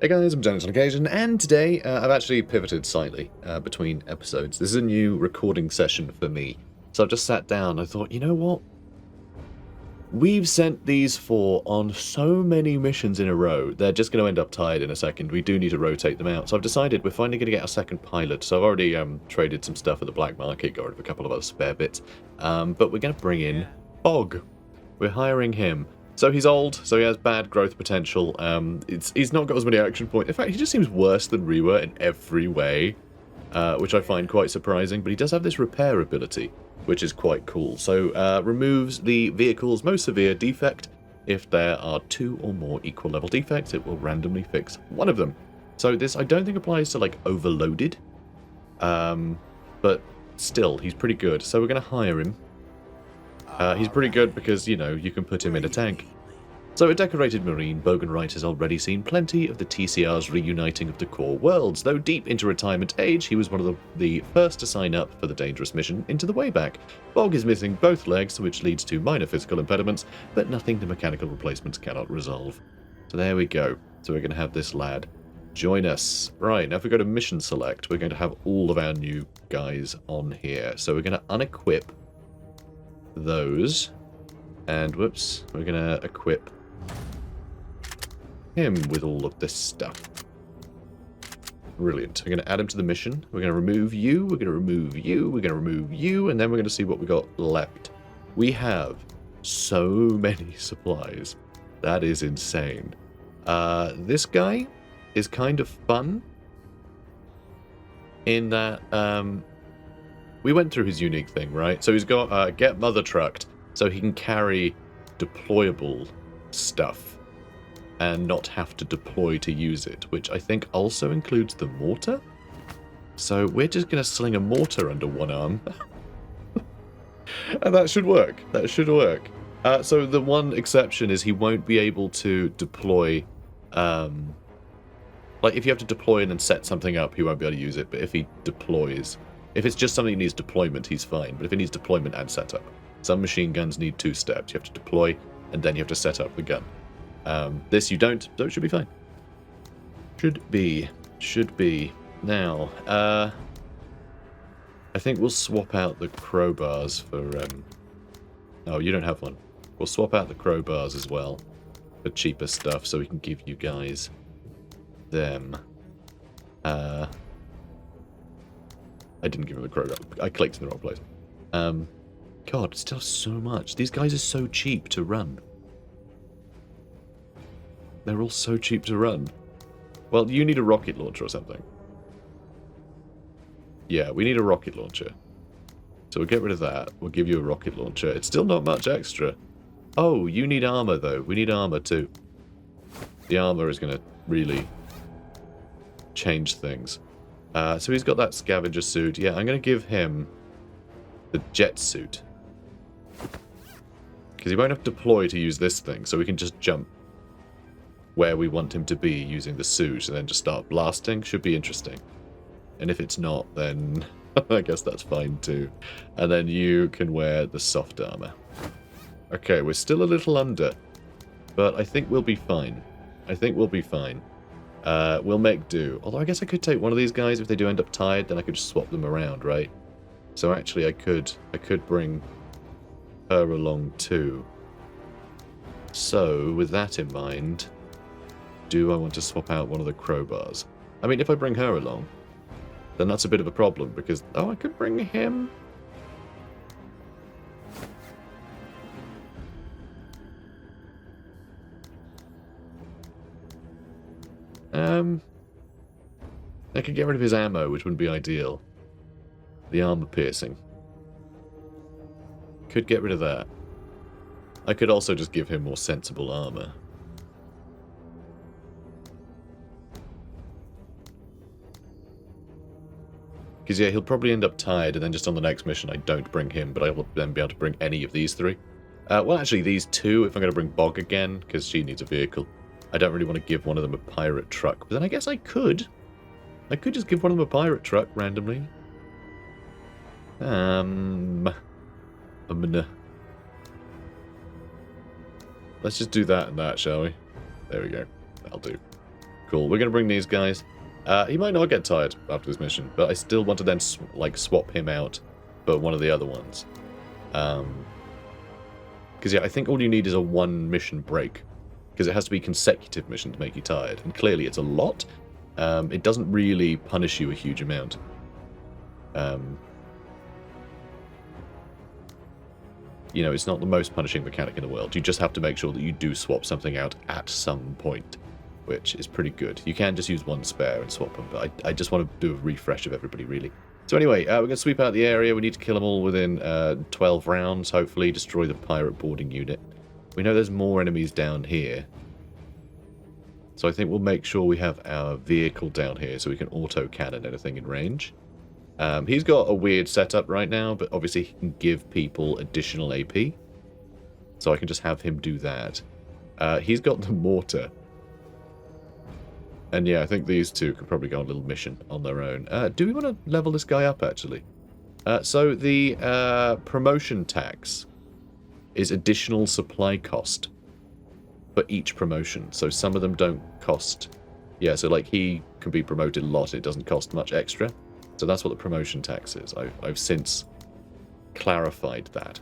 Hey guys, I'm James on occasion, and today I've actually pivoted slightly between episodes. This is a new recording session for me. So I've just sat down, I thought, you know what? We've sent these four on so many missions in a row, they're just going to end up tired in a second. We do need to rotate them out. So I've decided we're finally going to get a second pilot. So I've already traded some stuff at the black market, got rid of a couple of other spare bits. But we're going to bring in Bog. We're hiring him. So he's old, so he has bad growth potential. He's not got as many action points. In fact, he just seems worse than Rewa in every way, which I find quite surprising. But he does have this repair ability, which is quite cool. So removes the vehicle's most severe defect. If there are 2 or more equal level defects, it will randomly fix one of them. So this I don't think applies to like overloaded, but still, he's pretty good. So we're going to hire him. He's pretty good because, you know, you can put him in a tank. So a decorated Marine, Bogan Wright has already seen plenty of the TCR's reuniting of the core worlds. Though deep into retirement age, he was one of the first to sign up for the dangerous mission Into the Wayback. Bog is missing both legs, which leads to minor physical impediments, but nothing the mechanical replacements cannot resolve. So there we go. So we're going to have this lad join us. Right, now if we go to mission select, we're going to have all of our new guys on here. So we're going to unequip those, and whoops, we're gonna equip him with all of this stuff. Brilliant. We're gonna add him to the mission. We're gonna remove you, we're gonna remove you, we're gonna remove you, and then we're gonna see what we got left. We have so many supplies. That is insane. This guy is kind of fun in that we went through his unique thing, right? So he's got get mother trucked, so he can carry deployable stuff and not have to deploy to use it, which I think also includes the mortar. So we're just going to sling a mortar under one arm. And that should work. That should work. So the one exception is he won't be able to deploy. Like if you have to deploy and then set something up, he won't be able to use it. But if he deploys, if it's just something that needs deployment, he's fine. But if it needs deployment and setup, some machine guns need 2 steps. You have to deploy, and then you have to set up the gun. This you don't, so it should be fine. Should be. Now, I think we'll swap out the crowbars for... Oh, you don't have one. We'll swap out the crowbars as well for cheaper stuff, so we can give you guys them. I didn't give him the crowbar. I clicked in the wrong place. God, still so much. These guys are so cheap to run. They're all so cheap to run. Well, you need a rocket launcher or something. Yeah, we need a rocket launcher. So we'll get rid of that. We'll give you a rocket launcher. It's still not much extra. Oh, you need armor, though. We need armor, too. The armor is going to really change things. So he's got that scavenger suit. Yeah, I'm going to give him the jet suit. Because he won't have to deploy to use this thing, so we can just jump where we want him to be using the suit and then just start blasting. Should be interesting. And if it's not, then I guess that's fine too. And then you can wear the soft armor. Okay, we're still a little under, but I think we'll be fine. We'll make do. Although I guess I could take one of these guys. If they do end up tired, then I could just swap them around, right? So actually I could bring her along too. So with that in mind, do I want to swap out one of the crowbars? I mean, if I bring her along, then that's a bit of a problem because... Oh, I could bring him. I could get rid of his ammo, which wouldn't be ideal. The armor piercing. Could get rid of that. I could also just give him more sensible armor. Because, yeah, he'll probably end up tired, and then just on the next mission I don't bring him, but I will then be able to bring any of these 3. Well, actually, these 2, if I'm going to bring Bog again, because she needs a vehicle. I don't really want to give one of them a pirate truck. But then I guess I could. I could just give one of them a pirate truck randomly. Let's just do that and that, shall we? There we go. That'll do. Cool. We're going to bring these guys. He might not get tired after this mission, but I still want to then swap him out for one of the other ones. Because yeah, I think all you need is a 1 mission break, because it has to be consecutive mission to make you tired, and clearly it's a lot. It doesn't really punish you a huge amount. You know, it's not the most punishing mechanic in the world. You just have to make sure that you do swap something out at some point, which is pretty good. You can just use 1 spare and swap them, but I just want to do a refresh of everybody, really. So anyway, we're going to sweep out the area. We need to kill them all within 12 rounds, hopefully. Destroy the pirate boarding unit. We know there's more enemies down here. So I think we'll make sure we have our vehicle down here so we can auto-cannon anything in range. He's got a weird setup right now, but obviously he can give people additional AP. So I can just have him do that. He's got the mortar. And yeah, I think these two could probably go on a little mission on their own. Do we want to level this guy up, actually? So the promotion tax is additional supply cost for each promotion. So some of them don't cost... Yeah, so like he can be promoted a lot. It doesn't cost much extra. So that's what the promotion tax is. I've since clarified that.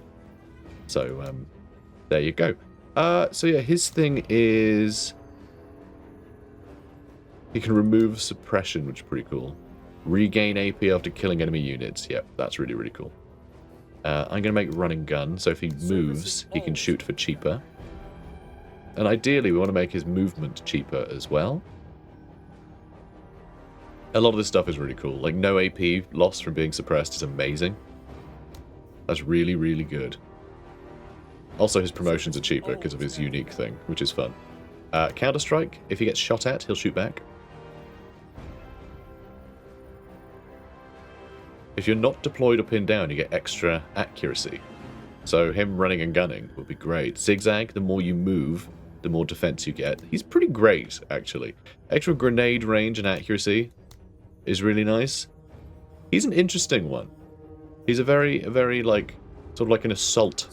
So there you go. So yeah, his thing is... He can remove suppression, which is pretty cool. Regain AP after killing enemy units. Yep, that's really, really cool. I'm going to make run and gun, so if he moves, he can shoot for cheaper. And ideally, we want to make his movement cheaper as well. A lot of this stuff is really cool. Like, no AP loss from being suppressed is amazing. That's really, really good. Also, his promotions are cheaper because of his unique thing, which is fun. Counter-strike, if he gets shot at, he'll shoot back. If you're not deployed or pinned down, you get extra accuracy. So him running and gunning would be great. Zigzag, the more you move, the more defense you get. He's pretty great, actually. Extra grenade range and accuracy is really nice. He's an interesting one. He's a very, like, sort of like an assault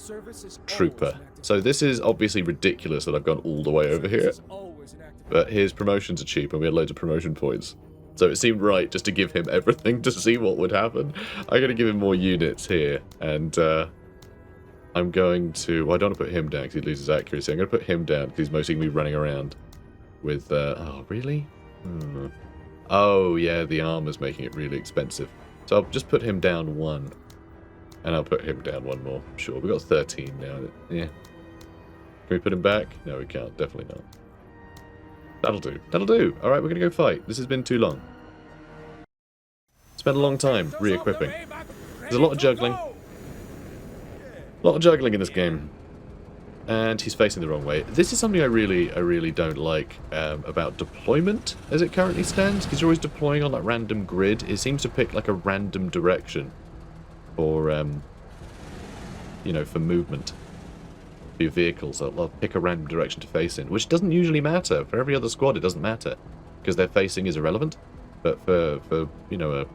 trooper. So this is obviously ridiculous that I've gone all the way over here. But his promotions are cheap and we had loads of promotion points. So it seemed right just to give him everything to see what would happen. I'm going to give him more units here. And I'm going to... Well, I don't want to put him down because he loses accuracy. I'm going to put him down because he's mostly going to be running around with... oh, really? Oh, yeah, the armor's making it really expensive. So I'll just put him down 1. And I'll put him down 1 more. Sure, we've got 13 now. Yeah. Can we put him back? No, we can't. Definitely not. That'll do. That'll do. Alright, we're going to go fight. This has been too long. Spent a long time re-equipping. There's a lot of juggling. A lot of juggling in this game. And he's facing the wrong way. This is something I really don't like about deployment as it currently stands. Because you're always deploying on that random grid. It seems to pick like a random direction for, you know, for movement. For your vehicles. They'll pick a random direction to face in. Which doesn't usually matter. For every other squad it doesn't matter. Because their facing is irrelevant. But for you know,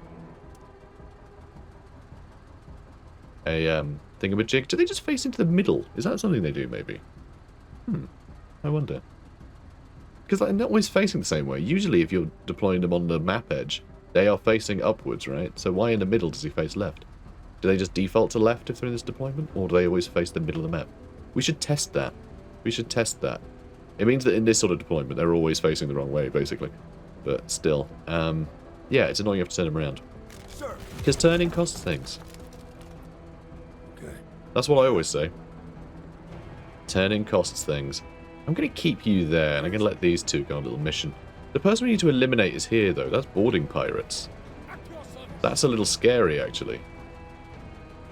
a thingamajig. Do they just face into the middle? Is that something they do, maybe? I wonder. Because they're not always facing the same way. Usually, if you're deploying them on the map edge, they are facing upwards, right? So why in the middle does he face left? Do they just default to left if they're in this deployment? Or do they always face the middle of the map? We should test that. We should test that. It means that in this sort of deployment, they're always facing the wrong way, basically. But still. Yeah, it's annoying you have to turn them around. Because turning costs things. That's what I always say. Turning costs things. I'm going to keep you there, and I'm going to let these two go on a little mission. The person we need to eliminate is here, though. That's boarding pirates. That's a little scary, actually.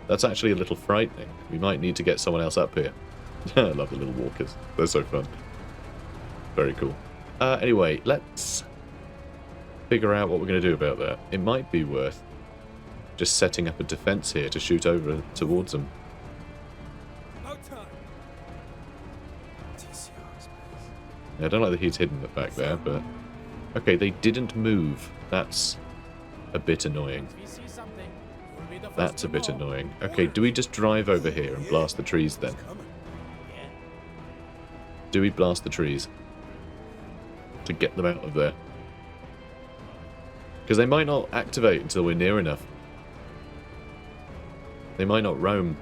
That's actually a little frightening. We might need to get someone else up here. I love the little walkers. They're so fun. Very cool. Anyway, let's figure out what we're going to do about that. It might be worth just setting up a defense here to shoot over towards them. I don't like that he's hidden back there, but... Okay, they didn't move. That's a bit annoying. That's a bit annoying. Okay, do we just drive over here and blast the trees then? Do we blast the trees? to get them out of there. Because they might not activate until we're near enough. They might not roam.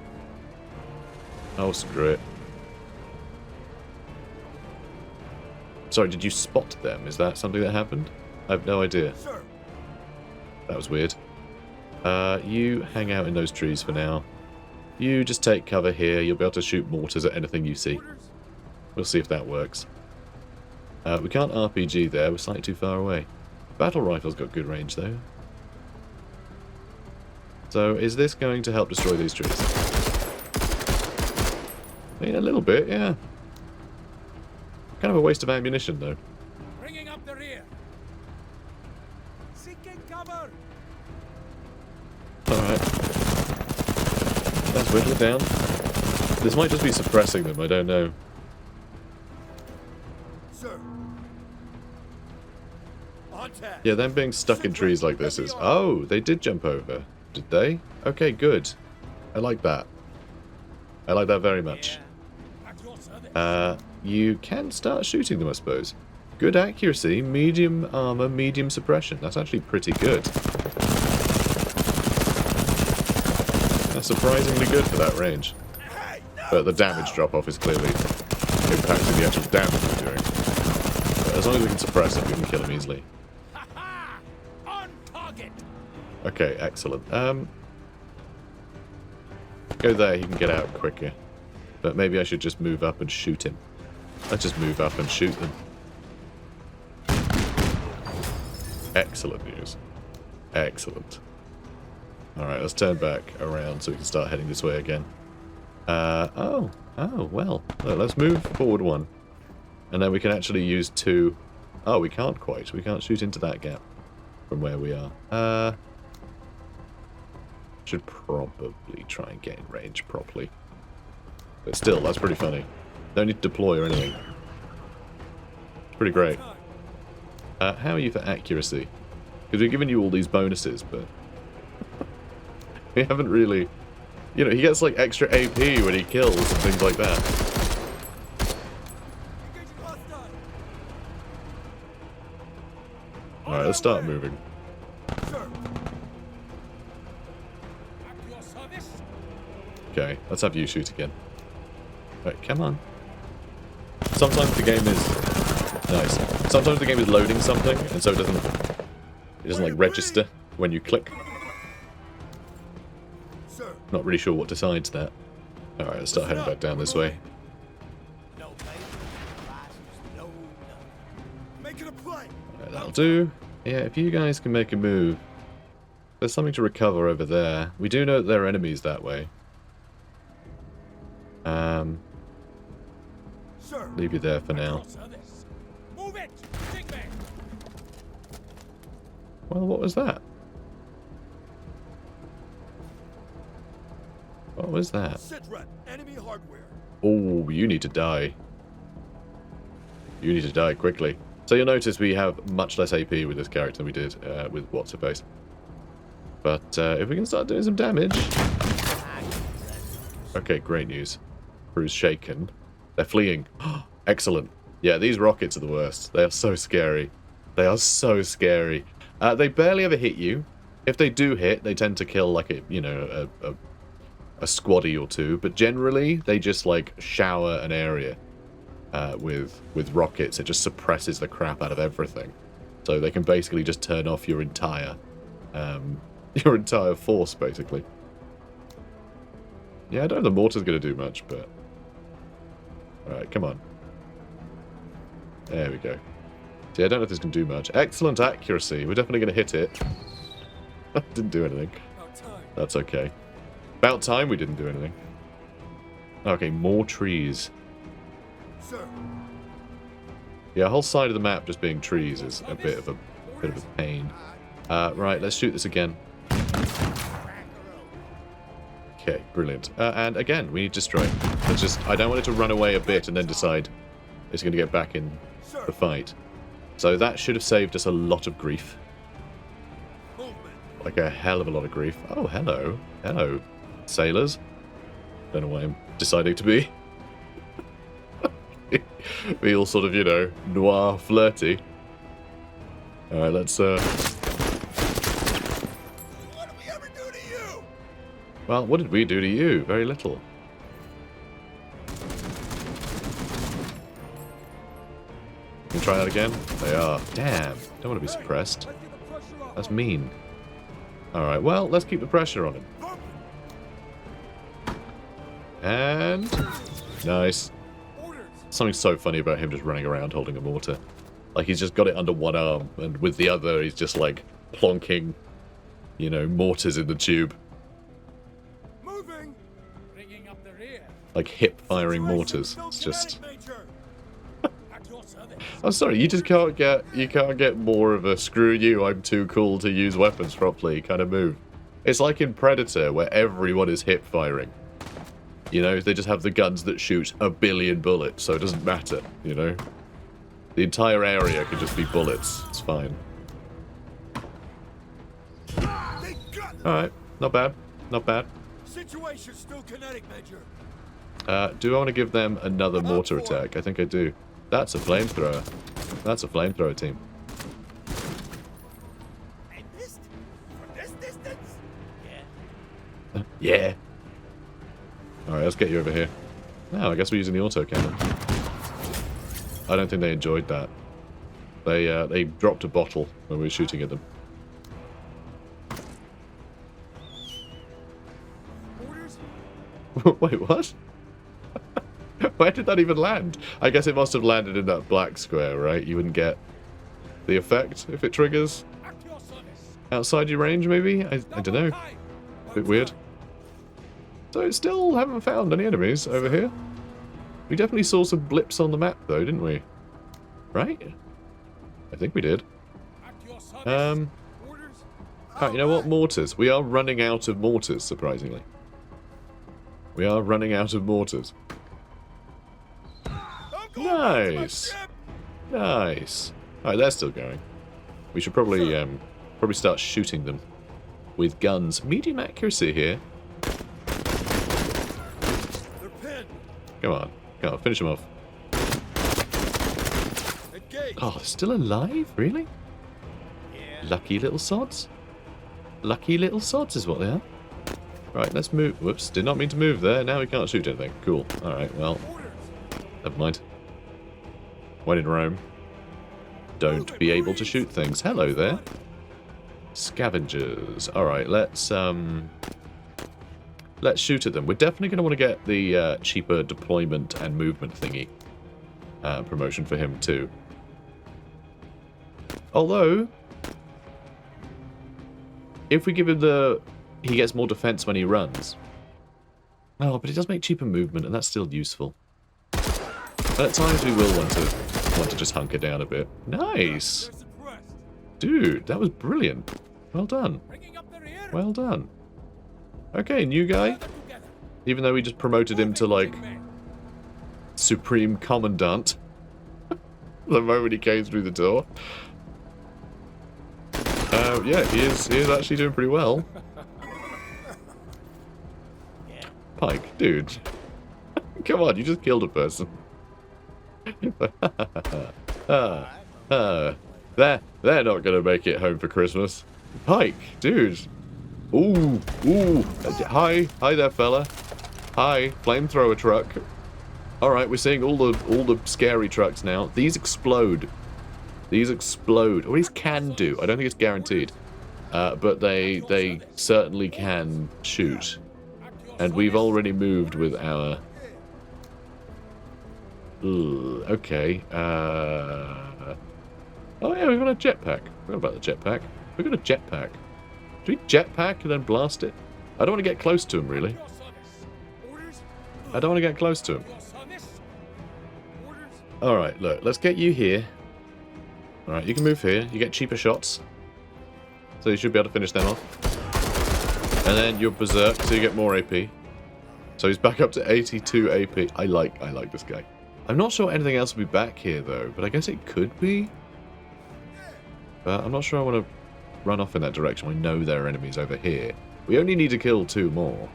Oh, screw it. Sorry, did you spot them? Is that something that happened? I have no idea. That was weird. You hang out in those trees for now. You just take cover here. You'll be able to shoot mortars at anything you see. We'll see if that works. We can't RPG there. We're slightly too far away. Battle rifle's got good range, though. So, is this going to help destroy these trees? I mean, a little bit, yeah. Kind of a waste of ammunition, though. Bringing up the rear. Seeking cover. Alright. Let's whittle it down. This might just be suppressing them, I don't know. Sir. Yeah, them being stuck in trees like this is... Oh, they did jump over. Did they? Okay, good. I like that. I like that very much. You can start shooting them, I suppose. Good accuracy, medium armor, medium suppression. That's actually pretty good. That's surprisingly good for that range. But the damage drop-off is clearly impacting the actual damage we're doing. But as long as we can suppress it, we can kill them easily. Okay, excellent. Go there, he can get out quicker. But maybe I should just move up and shoot him. Let's just move up and shoot them. Excellent news. Excellent. Alright, let's turn back around so we can start heading this way again. Oh, well. Look, let's move forward one. And then we can actually use two... Oh, we can't quite. We can't shoot into that gap from where we are. Should probably try and get in range properly. But still, that's pretty funny. Don't need to deploy or anything. It's pretty great. How are you for accuracy? Because we've given you all these bonuses, but... we haven't really... You know, he gets like extra AP when he kills and things like that. Alright, let's start moving. Okay, let's have you shoot again. Right, come on. Sometimes the game is... Nice. Sometimes the game is loading something, and so it doesn't like register when you click. Not really sure what decides that. Alright, let's start heading back down this way. Alright, that'll do. Yeah, if you guys can make a move. There's something to recover over there. We do know that there are enemies that way. Leave you there for now. Well, what was that? What was that? Oh, you need to die. You need to die quickly. So you'll notice we have much less AP with this character than we did with What's-Her-Face. But if we can start doing some damage... Okay, great news. Crew's shaken. They're fleeing. Excellent. Yeah, these rockets are the worst. They are so scary. They are so scary. They barely ever hit you. If they do hit, they tend to kill like a, you know, a squaddy or two. But generally, they just like shower an area with rockets. It just suppresses the crap out of everything. So they can basically just turn off your entire force, basically. Yeah, I don't know if the mortar's going to do much, but... Alright, come on. There we go. See, I don't know if this can do much. Excellent accuracy. We're definitely going to hit it. Didn't do anything. That's okay. About time we didn't do anything. Okay, more trees. Yeah, a whole side of the map just being trees is a bit of a pain. Right, let's shoot this again. Okay, brilliant. And again, we need to destroy it. It's just, I don't want it to run away a bit and then decide it's going to get back in the fight. So that should have saved us a lot of grief. Like a hell of a lot of grief. Oh, hello. Hello, sailors. Don't know why I'm deciding to be. Be all sort of, you know, noir flirty. Alright, let's, What did we ever do to you? Well, what did we do to you? Very little. Can we try that again? They are. Damn. Don't want to be suppressed. Let's get the pressure off. That's mean. Alright, well, let's keep the pressure on him. And... Nice. Orders. Something so funny about him just running around holding a mortar. Like, he's just got it under one arm, and with the other, he's just, like, plonking, you know, mortars in the tube. Moving. Bringing up the rear. Like, hip-firing Situation mortars. still It's just... kinetic, Major. At your service. I'm sorry, you just can't get more of a screw you, I'm too cool to use weapons properly kind of move. It's like in Predator, where everyone is hip-firing. You know, they just have the guns that shoot 1 billion bullets, so it doesn't matter, you know? The entire area can just be bullets. It's fine. They got it. Alright, not bad. Not bad. Situation still kinetic, Major. Do I want to give them another mortar attack? I think I do. That's a flamethrower. That's a flamethrower team. I missed. From this distance? Yeah. Yeah. Alright, let's get you over here. Now, I guess we're using the autocannon. I don't think they enjoyed that. They dropped a bottle when we were shooting at them. Orders. Wait, what? Where did that even land? I guess it must have landed in that black square, right? You wouldn't get the effect if it triggers At your service. outside your range, maybe? I don't know. A bit weird. So still haven't found any enemies over here. We definitely saw some blips on the map, though, didn't we? Right? I think we did. At your service. Orders. Alright, you know what? Mortars. We are running out of mortars, surprisingly. We are running out of mortars. I'm going back to my Nice. ship. Nice. Alright, they're still going. We should probably start shooting them with guns. Medium accuracy here. They're pinned. Come on. Come on, finish them off. Engage. Oh, they're still alive? Really? Yeah. Lucky little sods. Lucky little sods is what they are. Right, let's move. Whoops, did not mean to move there. Now we can't shoot anything. Cool. Alright, well, Orders. never mind. When in Rome, don't be able to shoot things. Hello there. Scavengers. Alright, let's shoot at them. We're definitely going to want to get the cheaper deployment and movement thingy promotion for him too. Although, if we give him he gets more defense when he runs. Oh, but it does make cheaper movement, and that's still useful. At times we will want to just hunker down a bit. Nice! They're suppressed. Dude, that was brilliant. Well done. Bringing up the rear. Well done. Okay, new guy. Gather together. Even though we just promoted him to, like, Moving, men. Supreme Commandant. The moment he came through the door. Yeah, he is actually doing pretty well. Pike, dude. Come on, you just killed a person. They're not gonna make it home for Christmas. Pike, dude. Ooh. Hi there, fella. Hi, flamethrower truck. All right, we're seeing all the scary trucks now. These explode. These explode. Or these can do. I don't think it's guaranteed. But they certainly can shoot. And we've already moved with our... Ugh, okay. Oh yeah, we've got a jetpack. Forgot about the jetpack. We've got a jetpack. Do we jetpack and then blast it? I don't want to get close to him, really. Your service. Orders. I don't want to get close to him. Your service. Orders. Alright, look, let's get you here. Alright, you can move here. You get cheaper shots. So you should be able to finish them off. And then you're berserk, so you get more AP. So he's back up to 82 AP. I like this guy. I'm not sure anything else will be back here, though, but I guess it could be. But I'm not sure I want to run off in that direction. I know there are enemies over here. We only need to kill 2 more.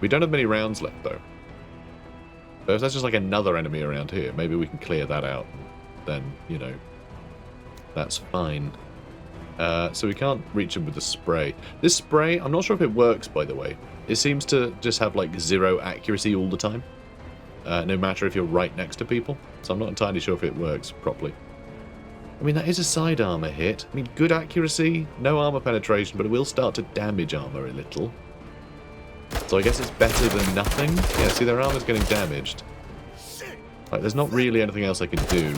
We don't have many rounds left, though. So if there's just like another enemy around here, maybe we can clear that out. Then, you know, That's fine. So we can't reach him with the spray. This spray, I'm not sure if it works, by the way. It seems to just have, like, 0 accuracy all the time. No matter if you're right next to people. So I'm not entirely sure if it works properly. I mean, that is a side armor hit. I mean, good accuracy, no armor penetration, but it will start to damage armor a little. So I guess it's better than nothing. Yeah, see, their armor's getting damaged. Like, there's not really anything else I can do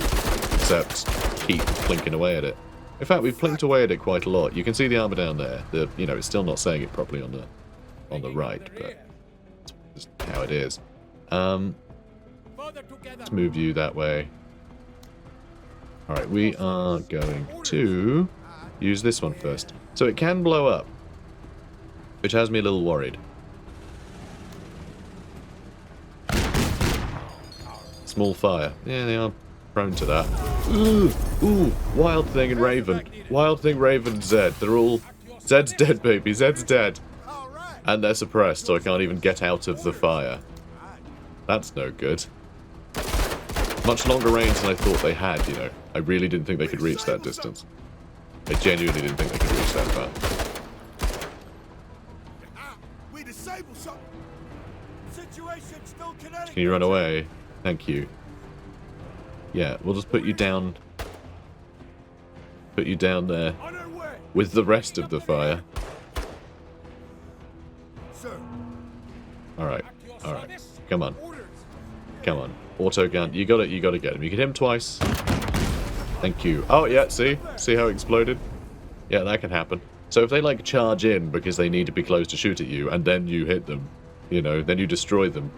except keep plinking away at it. In fact, we've plinked away at it quite a lot. You can see the armor down there. You know, it's still not saying it properly on the right, but it's just how it is. Let's move you that way. Alright, we are going to use this one first. So it can blow up, which has me a little worried. Small fire. Yeah, they are prone to that. Ooh, Wild Thing and Raven. Wild Thing, Raven, Zed. They're all... Zed's dead, baby. Zed's dead. And they're suppressed, so I can't even get out of the fire. That's no good. Much longer range than I thought they had, you know. I really didn't think they could reach that distance. I genuinely didn't think they could reach that far. We disabled something. Situation still kinetic. Can you run away? Thank you. Yeah, we'll just put you down. Put you down there On our way. with the rest of the fire. Sir. Alright, Back to your alright. service. Come on, Orders. come on. Auto gun. You got it, you got to get him. You can hit him twice. Thank you. Oh, yeah, see? See how it exploded? Yeah, that can happen. So if they, like, charge in because they need to be close to shoot at you, and then you hit them, you know, then you destroy them,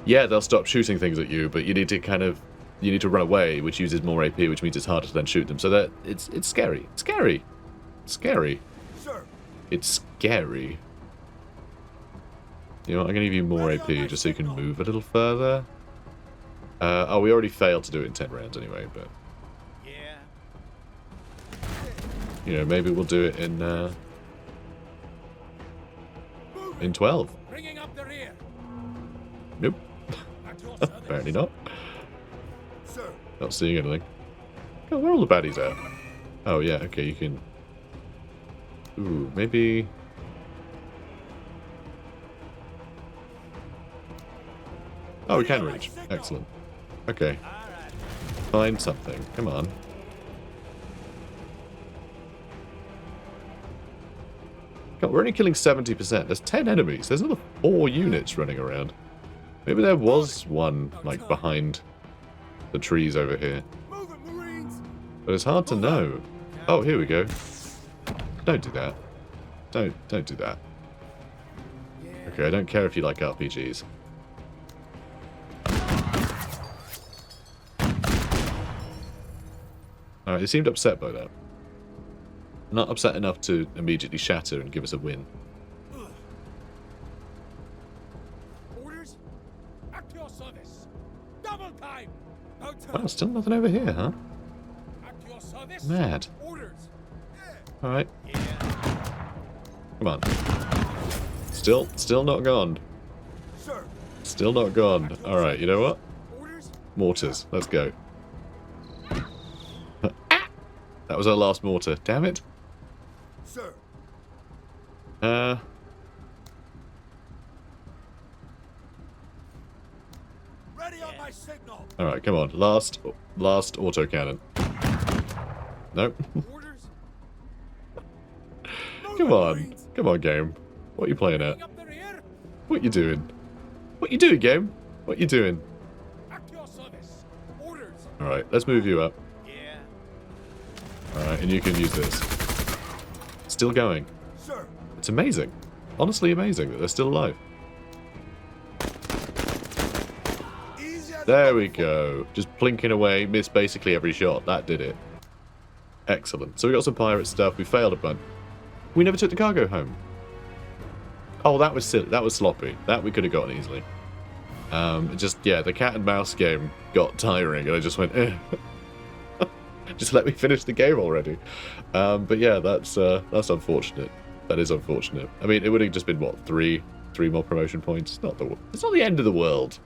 yeah, they'll stop shooting things at you, but you need to kind of... You need to run away, which uses more AP, which means it's harder to then shoot them. So that... It's scary. It's scary. It's scary. Sir. It's scary. You know what, I'm going to give you more AP just so you can move a little further. Oh, we already failed to do it in 10 rounds anyway, but... Yeah. You know, maybe we'll do it in 12. Bringing up the rear. Nope. At your service. Apparently not. Sir. Not seeing anything. Oh, where are all the baddies at? Oh, yeah, okay, you can... Ooh, maybe... Oh, we can reach. Excellent. Okay. Find something. Come on. God, we're only killing 70%. There's 10 enemies. There's another 4 units running around. Maybe there was one, like, behind the trees over here. Move it, Marines. But it's hard to know. Oh, here we go. Don't do that. Don't do that. Okay, I don't care if you like RPGs. Alright, they seemed upset by that. Not upset enough to immediately shatter and give us a win. Orders. At your service. Double time. No time. Wow, still nothing over here, huh? At your service. Mad. Orders. Alright, Yeah. come on. Still not gone. Sir. Still not gone. Alright, you know what? Orders. Mortars. Let's go. That was our last mortar. Damn it. Sir. Ready on my signal. Alright, come on. Last autocannon. Nope. Orders. Come on. Come on, game. What are you playing at? Bring up the rear. What you doing? What you doing, game? What you doing? At your service. Orders. Alright, let's move you up. Yeah. Alright, and you can use this. Still going. Sir. It's amazing. Honestly amazing that they're still alive. Easy as There we go. Just plinking away, missed basically every shot. That did it. Excellent. So we got some pirate stuff. We failed a bunch. We never took the cargo home. Oh, that was silly. That was sloppy. That we could have gotten easily. Just, yeah, the cat and mouse game got tiring, and I just went, eh. Just let me finish the game already. But yeah, that's unfortunate. That is unfortunate. I mean, it would have just been, what, three more promotion points? It's not the end of the world.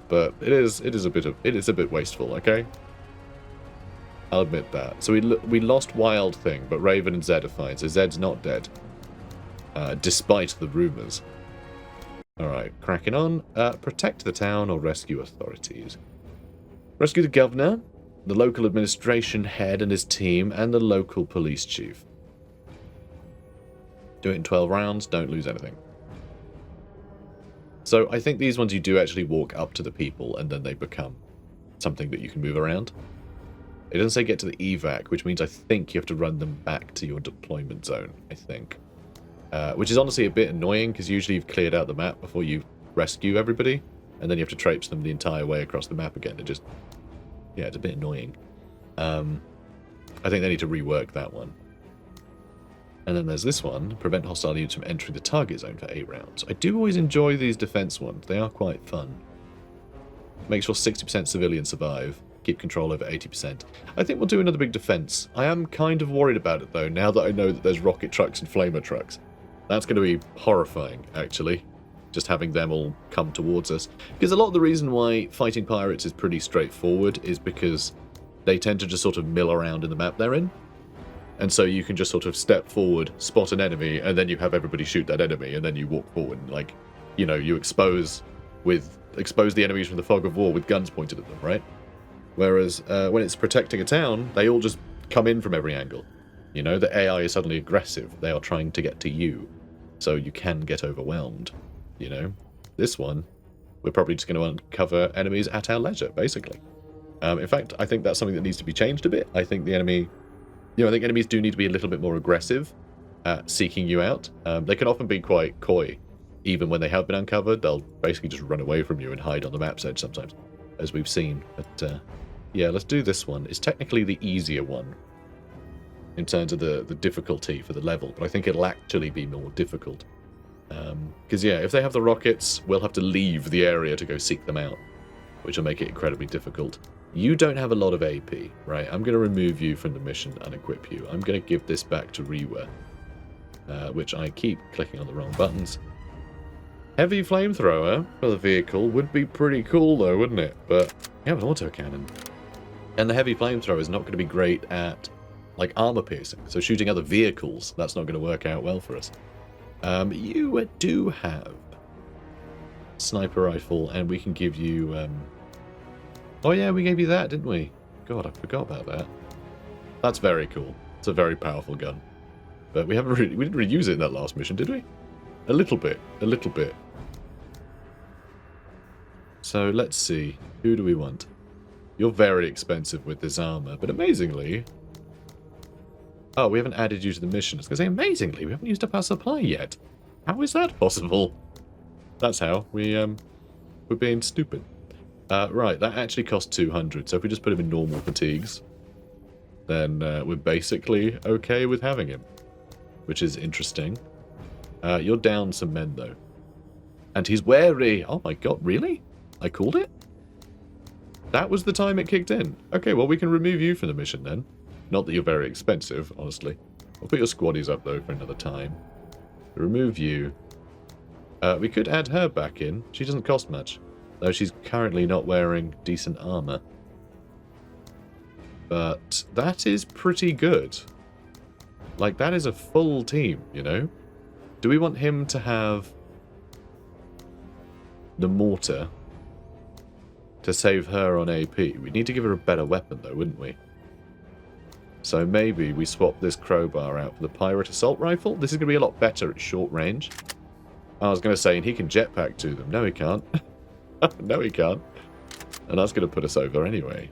But it is a bit wasteful, okay? I'll admit that. So we lost Wild Thing, but Raven and Zed are fine. So Zed's not dead, despite the rumors. All right, cracking on. Protect the town or rescue authorities. Rescue the governor, the local administration head and his team, and the local police chief. Do it in 12 rounds. Don't lose anything. So I think these ones you do actually walk up to the people, and then they become something that you can move around. It doesn't say get to the evac, which means I think you have to run them back to your deployment zone, I think. Which is honestly a bit annoying, because usually you've cleared out the map before you rescue everybody, and then you have to traipse them the entire way across the map again. It just... yeah, it's a bit annoying. I think they need to rework that one. And then there's this one, prevent hostile units from entering the target zone for 8 rounds. I do always enjoy these defense ones. They are quite fun. Make sure 60% civilians survive. Keep control over 80%. I think we'll do another big defense. I am kind of worried about it, though, now that I know that there's rocket trucks and flamer trucks. That's going to be horrifying, actually, just having them all come towards us. Because a lot of the reason why fighting pirates is pretty straightforward is because they tend to just sort of mill around in the map they're in. And so you can just sort of step forward, spot an enemy, and then you have everybody shoot that enemy, and then you walk forward. And, like, you know, you expose the enemies from the fog of war with guns pointed at them, right? Whereas when it's protecting a town, they all just come in from every angle. You know, the AI is suddenly aggressive. They are trying to get to you. So you can get overwhelmed, you know. This one, we're probably just going to uncover enemies at our leisure, basically. In fact, I think that's something that needs to be changed a bit. I think the enemy... you know, I think enemies do need to be a little bit more aggressive at seeking you out. They can often be quite coy. Even when they have been uncovered, they'll basically just run away from you and hide on the map's edge sometimes, as we've seen. But, yeah, let's do this one. It's technically the easier one in terms of the difficulty for the level, but I think it'll actually be more difficult. Because, yeah, if they have the rockets, we'll have to leave the area to go seek them out, which will make it incredibly difficult. You don't have a lot of AP, right? I'm going to remove you from the mission and unequip you. I'm going to give this back to Rewa, which I keep clicking on the wrong buttons. Heavy flamethrower for the vehicle would be pretty cool, though, wouldn't it? But you have an autocannon. And the heavy flamethrower is not going to be great at, like, armor piercing. So shooting other vehicles, that's not going to work out well for us. You do have sniper rifle, and we can give you... oh, yeah, we gave you that, didn't we? God, I forgot about that. That's very cool. It's a very powerful gun. But we didn't really use it in that last mission, did we? A little bit. A little bit. So, let's see. Who do we want? You're very expensive with this armor, but amazingly... oh, we haven't added you to the mission. I was going to say, amazingly, we haven't used up our supply yet. How is that possible? That's how. We're being stupid. Right, that actually costs 200, so if we just put him in normal fatigues, then we're basically okay with having him, which is interesting. You're down some men, though. And he's wary. Oh my god, really? I called it? That was the time it kicked in. Okay, well, we can remove you from the mission, then. Not that you're very expensive, honestly. I'll put your squaddies up, though, for another time. Remove you. We could add her back in. She doesn't cost much, though she's currently not wearing decent armor. But that is pretty good. Like, that is a full team, you know? Do we want him to have the mortar to save her on AP? We need to give her a better weapon, though, wouldn't we? So maybe we swap this crowbar out for the pirate assault rifle. This is going to be a lot better at short range. I was going to say, and he can jetpack to them. No, he can't. No, he can't. And that's going to put us over anyway.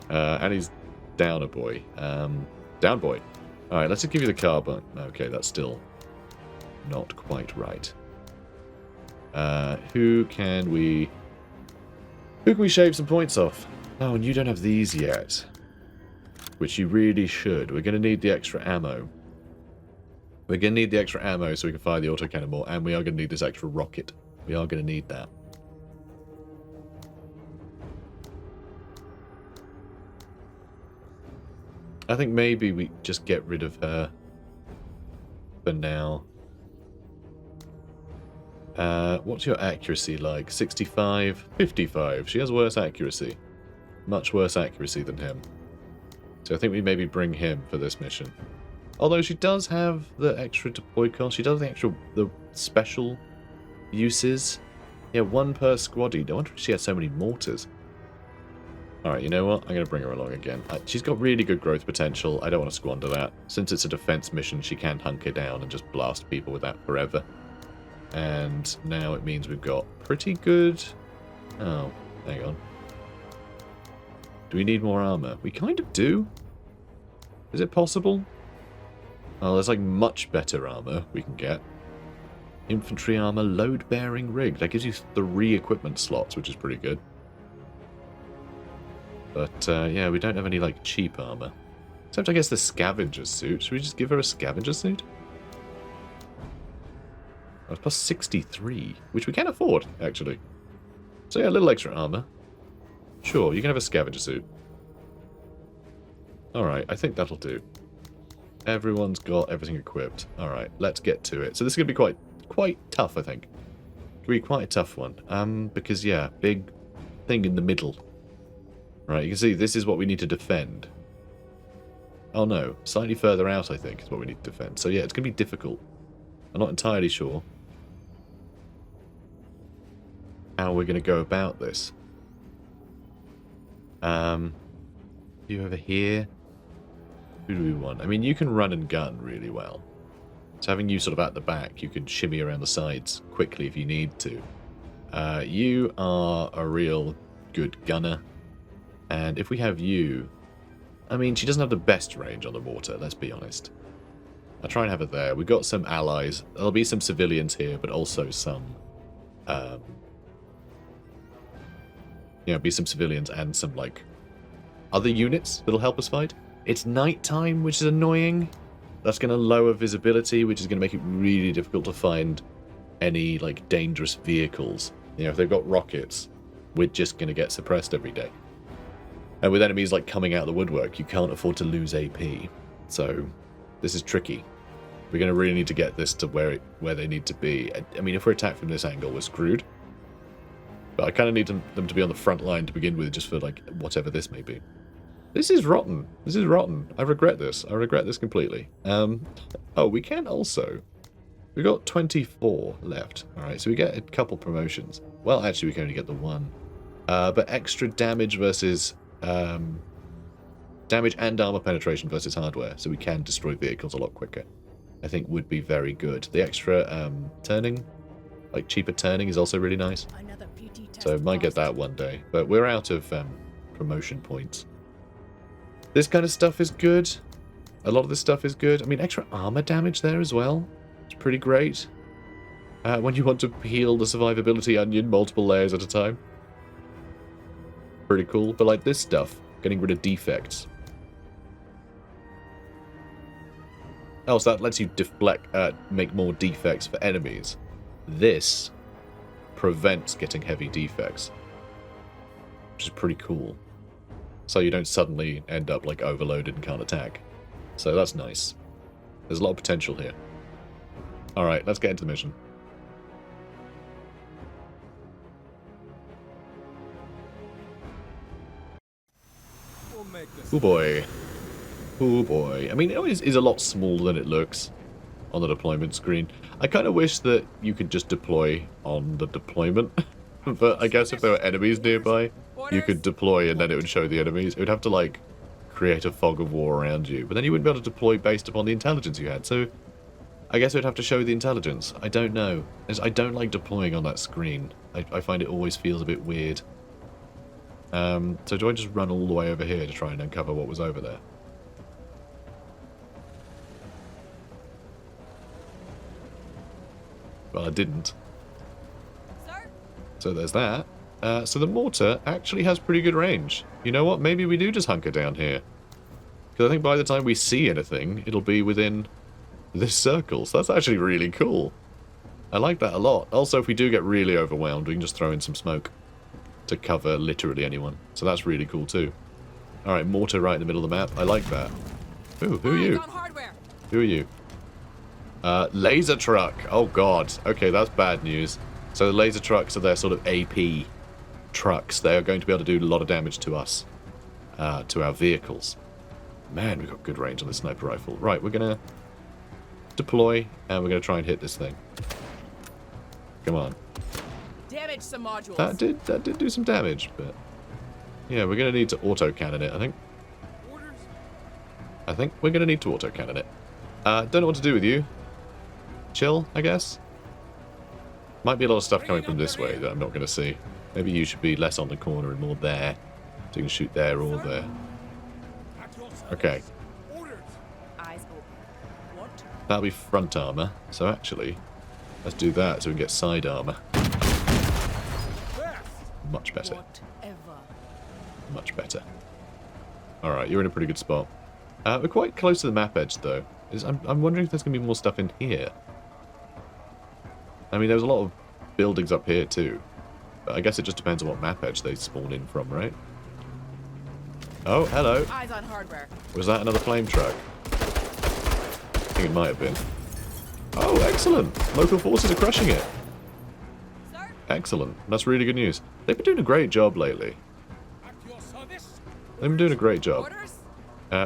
And he's down a boy. Down boy. Alright, let's just give you the carbine. Okay, that's still not quite right. Who can we shave some points off? Oh, and you don't have these yet. Which you really should. We're going to need the extra ammo. We're going to need the extra ammo so we can fire the autocannon more, and we are going to need this extra rocket. We are going to need that. I think maybe we just get rid of her for now. What's your accuracy like? 65? 55. She has worse accuracy. much worse accuracy than him. So I think we maybe bring him for this mission. Although she does have the extra deploy cost. She does the special uses. Yeah, 1 per squaddy. No wonder she has so many mortars. Alright, you know what? I'm going to bring her along again. She's got really good growth potential. I don't want to squander that. Since it's a defense mission, she can hunker down and just blast people with that forever. And now it means we've got pretty good... Oh, hang on. Do we need more armor? We kind of do. Is it possible? Oh, there's like much better armor we can get. Infantry armor, load-bearing rig. That gives you 3 equipment slots, which is pretty good. But, yeah, we don't have any, like, cheap armor. Except, I guess, the scavenger suit. Should we just give her a scavenger suit? Oh, it's plus 63, which we can afford, actually. So, yeah, a little extra armor. Sure, you can have a scavenger suit. Alright, I think that'll do. Everyone's got everything equipped. Alright, let's get to it. So this is going to be quite tough, I think. It's going to be quite a tough one. Because, yeah, big thing in the middle. Right, you can see this is what we need to defend. Oh no, slightly further out, I think, is what we need to defend. So yeah, it's going to be difficult. I'm not entirely sure how we're going to go about this. You over here? Who do we want? I mean, you can run and gun really well. So having you sort of at the back, you can shimmy around the sides quickly if you need to. You are a real good gunner. And if we have you... I mean, she doesn't have the best range on the mortar, let's be honest. I'll try and have it there. We've got some allies. There'll be some civilians here, but also some... be some civilians and some, like, other units that'll help us fight. It's nighttime, which is annoying. That's going to lower visibility, which is going to make it really difficult to find any, like, dangerous vehicles. You know, if they've got rockets, we're just going to get suppressed every day. And with enemies, like, coming out of the woodwork, you can't afford to lose AP. So, this is tricky. We're going to really need to get this to where they need to be. I mean, if we're attacked from this angle, we're screwed. But I kind of need them to be on the front line to begin with, just for, like, whatever this may be. This is rotten. This is rotten. I regret this. I regret this completely. Oh, we can also... We've got 24 left. Alright, so we get a couple promotions. Well, actually, we can only get the 1. But extra damage versus... damage and armor penetration versus hardware. So we can destroy vehicles a lot quicker. I think would be very good. The extra turning... Like, cheaper turning is also really nice. So might get that one day. But we're out of promotion points. This kind of stuff is good. A lot of this stuff is good. I mean, extra armor damage there as well. It's pretty great. When you want to peel the survivability onion multiple layers at a time. Pretty cool. But like this stuff, getting rid of defects. Oh, so that lets you deflect, make more defects for enemies. This prevents getting heavy defects, which is pretty cool. So you don't suddenly end up like overloaded and can't attack. So that's nice. There's a lot of potential here. Alright, let's get into the mission. Oh boy. Oh boy. I mean, it always is a lot smaller than it looks on the deployment screen. I kind of wish that you could just deploy on the deployment. But I guess if there were enemies nearby, you could deploy and then it would show the enemies. It would have to, like, create a fog of war around you. But then you wouldn't be able to deploy based upon the intelligence you had. So I guess it would have to show the intelligence. I don't know. I don't like deploying on that screen. I find it always feels a bit weird. So do I just run all the way over here to try and uncover what was over there? Well, I didn't. So there's that. So the mortar actually has pretty good range. You know what? Maybe we do just hunker down here. Because I think by the time we see anything, it'll be within this circle. So that's actually really cool. I like that a lot. Also, if we do get really overwhelmed, we can just throw in some smoke to cover literally anyone. So that's really cool too. Alright, mortar right in the middle of the map. I like that. Ooh, who are you? Who are you? Laser truck. Oh god. Okay, that's bad news. So the laser trucks are their sort of AP trucks. They are going to be able to do a lot of damage to us. to our vehicles. Man, we've got good range on this sniper rifle. Right, we're going to deploy, and we're going to try and hit this thing. Come on. Damage some modules. That did do some damage, but... Yeah, we're going to need to auto-cannon it, I think. Orders. I think we're going to need to auto-cannon it. Don't know what to do with you. Chill, I guess. Might be a lot of stuff coming from this way that I'm not going to see. Maybe you should be less on the corner and more there. So you can shoot there or there. At your service. Okay. Orders. Eyes open. What? That'll be front armor. So actually, let's do that so we can get side armor. Fast. Much better. Whatever. Much better. Alright, you're in a pretty good spot. We're quite close to the map edge, though. I'm wondering if there's going to be more stuff in here. I mean, there's a lot of buildings up here, too. But I guess it just depends on what map edge they spawn in from, right? Oh, hello. Eyes on hardware. Was that another flame truck? I think it might have been. Oh, excellent. Local forces are crushing it. Sir? Excellent. That's really good news. They've been doing a great job lately. At your service. They've been doing a great job. Orders?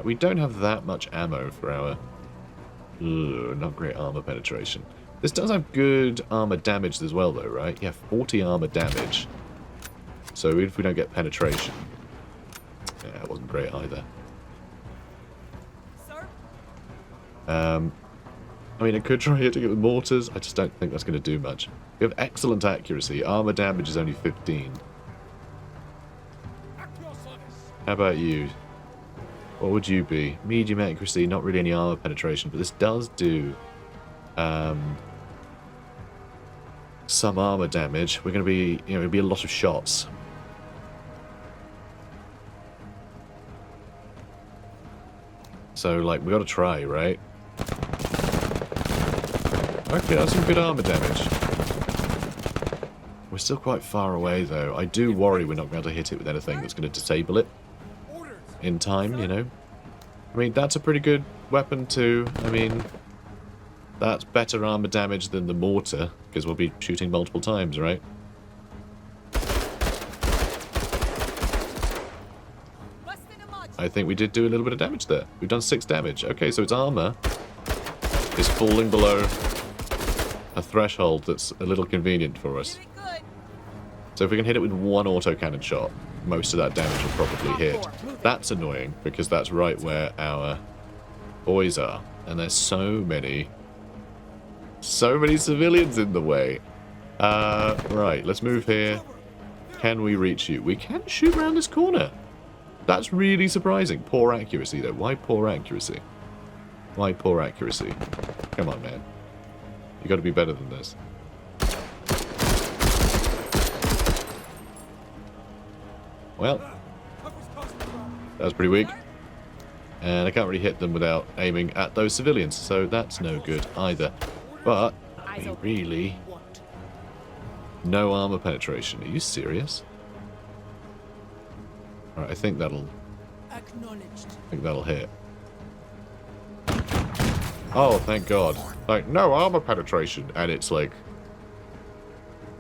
We don't have that much ammo for our... not great armor penetration. This does have good armor damage as well, though, right? Yeah, 40 armor damage. So even if we don't get penetration... Yeah, it wasn't great either. Sir? I mean, it could try hitting it with mortars. I just don't think that's going to do much. We have excellent accuracy. Armor damage is only 15. At your service. How about you? What would you be? Medium accuracy, not really any armor penetration, but this does do some armor damage. We're going to be, it'll be a lot of shots. So, like, we got to try, right? Okay, that's some good armor damage. We're still quite far away, though. I do worry we're not going to hit it with anything that's going to disable it Orders. in time, you know? I mean, that's a pretty good weapon, too. I mean, that's better armor damage than the mortar, because we'll be shooting multiple times, right? I think we did do a little bit of damage there. We've done 6 damage. Okay, so its armor is falling below a threshold that's a little convenient for us. So if we can hit it with one autocannon shot, most of that damage will probably hit. That's annoying, because that's right where our boys are. And there's so many civilians in the way. Right, let's move here. Can we reach you? We can shoot around this corner. That's really surprising. Poor accuracy, though. Why poor accuracy? Why poor accuracy? Come on, man. You got to be better than this. Well, that was pretty weak. And I can't really hit them without aiming at those civilians, so that's no good either. But, we really... No armor penetration. Are you serious? Alright, I think that'll hit. Oh, thank God. Like, no armor penetration. And it's, like,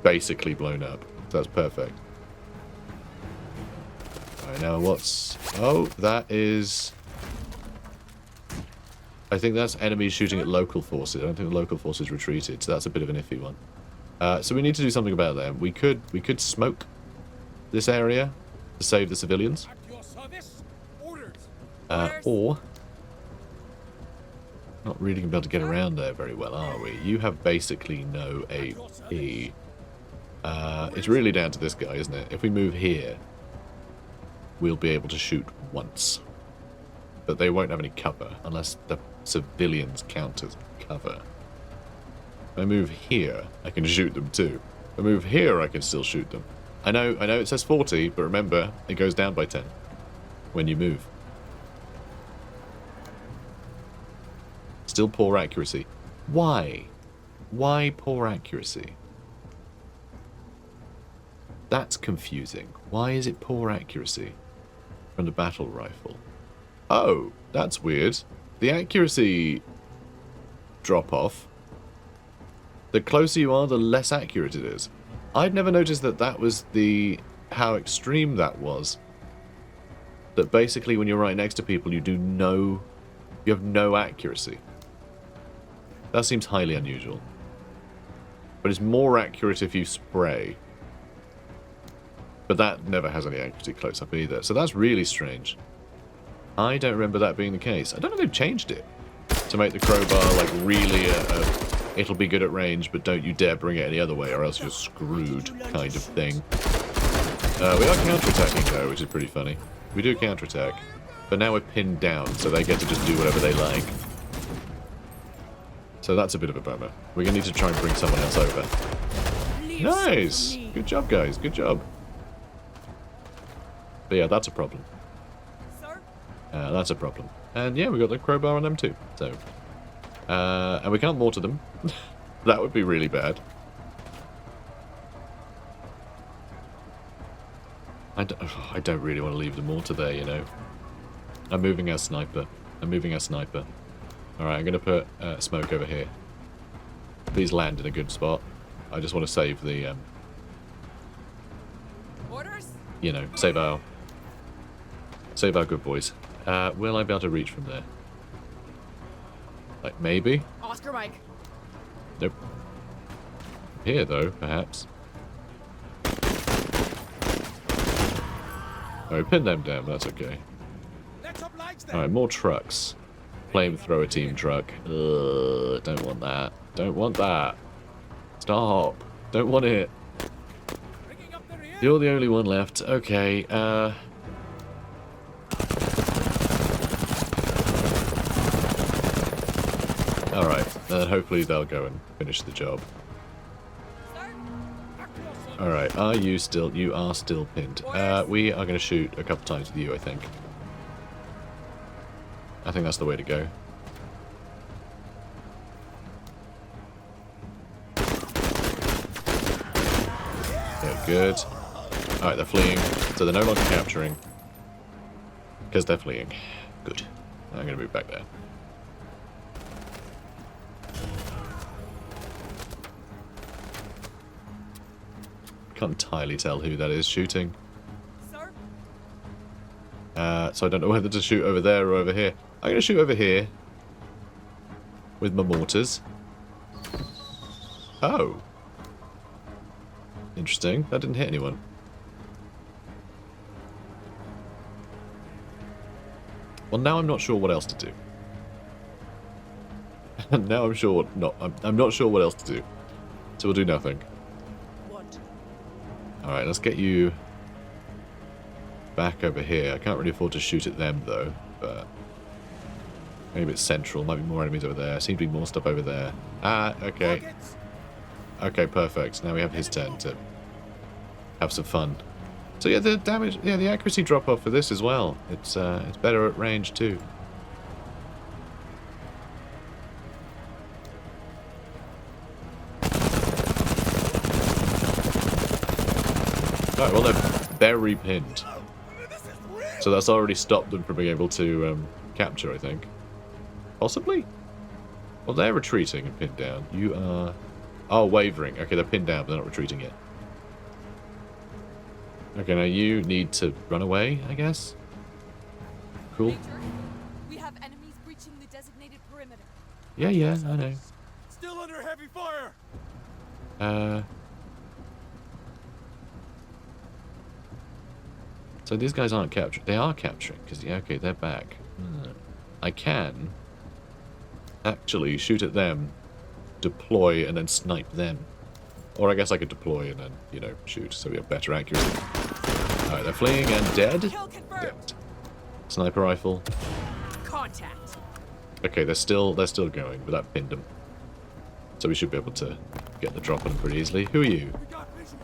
basically blown up. That's perfect. Alright, now what's... Oh, that is... I think that's enemies shooting at local forces. I don't think the local forces retreated, so that's a bit of an iffy one. So we need to do something about them. We could smoke this area to save the civilians. At your service. Orders. Or... Not really going to be able to get around there very well, are we? You have basically no AP. It's really down to this guy, isn't it? If we move here, we'll be able to shoot once. But they won't have any cover, unless the civilians count as cover. If I move here, I can shoot them too. If I move here, I can still shoot them. I know it says 40, but remember, it goes down by 10 when you move. Still poor accuracy. Why? Why poor accuracy? That's confusing. Why is it poor accuracy from the battle rifle? Oh, that's weird. The accuracy drop off. The closer you are, the less accurate it is. I'd never noticed that that was how extreme that was. that basically when you're right next to people, you have no accuracy. That seems highly unusual. But it's more accurate if you spray. But that never has any accuracy close up either. So that's really strange. I don't remember that being the case. I don't know if they've changed it to make the crowbar like really it'll be good at range, but don't you dare bring it any other way or else you're screwed kind of thing. We are counterattacking though, which is pretty funny. We do counterattack, but now we're pinned down, so they get to just do whatever they like. So that's a bit of a bummer. We're going to need to try and bring someone else over. Nice! Good job, guys. Good job. But yeah, that's a problem. Sir? That's a problem. And yeah, we got the crowbar on them too. So, and we can't mortar them. That would be really bad. I don't really want to leave the mortar there, you know. I'm moving our sniper. Alright, I'm going to put smoke over here. Please land in a good spot. I just want to save the, Orders? you know, save our good boys. Will I be able to reach from there? Like, maybe? Oscar Mike. Nope. Here, though, perhaps. Oh, pin them down, that's okay. Let's oblige them. Alright, more trucks. Flamethrower team truck. Ugh, don't want that. Don't want that. Stop. Don't want it. Bringing up the rear. You're the only one left. Okay, Alright, then hopefully they'll go and finish the job. Sir? Back to your service. Alright, you are still pinned. We are going to shoot a couple times with you, I think. I think that's the way to go. Yeah, good. Alright, they're fleeing, so they're no longer capturing. Because they're fleeing. Good. I'm going to move back there. Can't entirely tell who that is shooting. Sir? So I don't know whether to shoot over there or over here. I'm going to shoot over here. With my mortars. Oh. Interesting. That didn't hit anyone. Well, now I'm not sure what else to do. Now I'm sure not. I'm not sure what else to do. So we'll do nothing. What? Alright, let's get you back over here. I can't really afford to shoot at them, though, but maybe it's central. Might be more enemies over there. Seems to be more stuff over there. Ah, okay. Targets. Okay, perfect. Now we have his turn to have some fun. So yeah, the damage, yeah, the accuracy drop off for this as well. It's better at range too. Alright, well they're very pinned. So that's already stopped them from being able to capture, I think. Possibly? Well, they're retreating and pinned down. You are... Oh, wavering. Okay, they're pinned down, but they're not retreating yet. Okay, now you need to run away, I guess? Cool. Major, we have enemies breaching the designated perimeter. Yeah, I know. Still under heavy fire. So these guys aren't capturing. They are capturing, because, yeah, okay, they're back. I can actually shoot at them, deploy, and then snipe them. Or I guess I could deploy and then, you know, shoot, so we have better accuracy. Alright, they're fleeing and dead. Kill confirmed. Dead. Sniper rifle. Contact. Okay, they're still going, but that pinned them. So we should be able to get the drop on them pretty easily. Who are you? We got vision.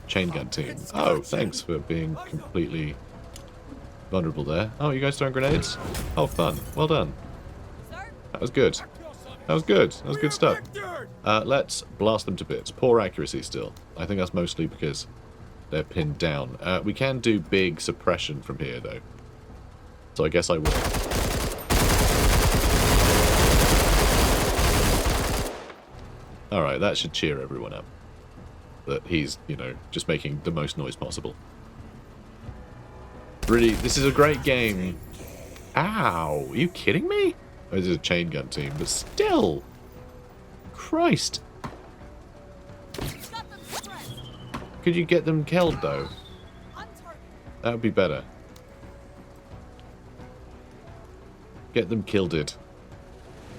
Chain gun team. Oh, thanks for being completely vulnerable there. Oh, you guys throwing grenades? Oh, fun. Well done. Sir? That was good. Back to your service. That was good. That was good stuff. Victored. Let's blast them to bits. Poor accuracy still. I think that's mostly because they're pinned down. We can do big suppression from here, though. So I guess I will. Alright, that should cheer everyone up. That he's, you know, just making the most noise possible. Really, this is a great game. Ow, are you kidding me? Oh, this is a chain gun team, but still. Christ. Got them suppressed. Could you get them killed, though? On target. That would be better. Get them killed.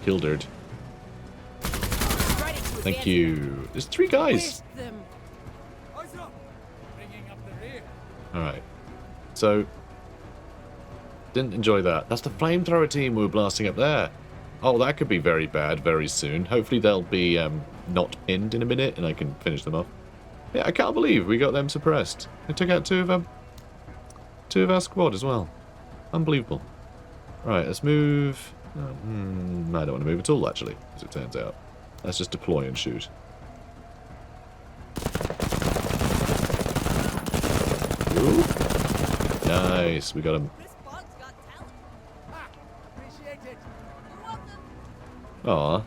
Kildered. Ready to Thank advance. you. There's 3 guys. Whisk them. Eyes up! Bringing up the rear. Alright. So, didn't enjoy that. That's the flamethrower team we were blasting up there. Oh, that could be very bad very soon. Hopefully they'll be not pinned in a minute and I can finish them off. Yeah, I can't believe we got them suppressed. They took out 2 of our squad as well. Unbelievable. Right, let's move. I don't want to move at all, actually, as it turns out. Let's just deploy and shoot. Ooh. Nice, we got him. This bug's got talent. Ha! Appreciate it. You're welcome, Aw.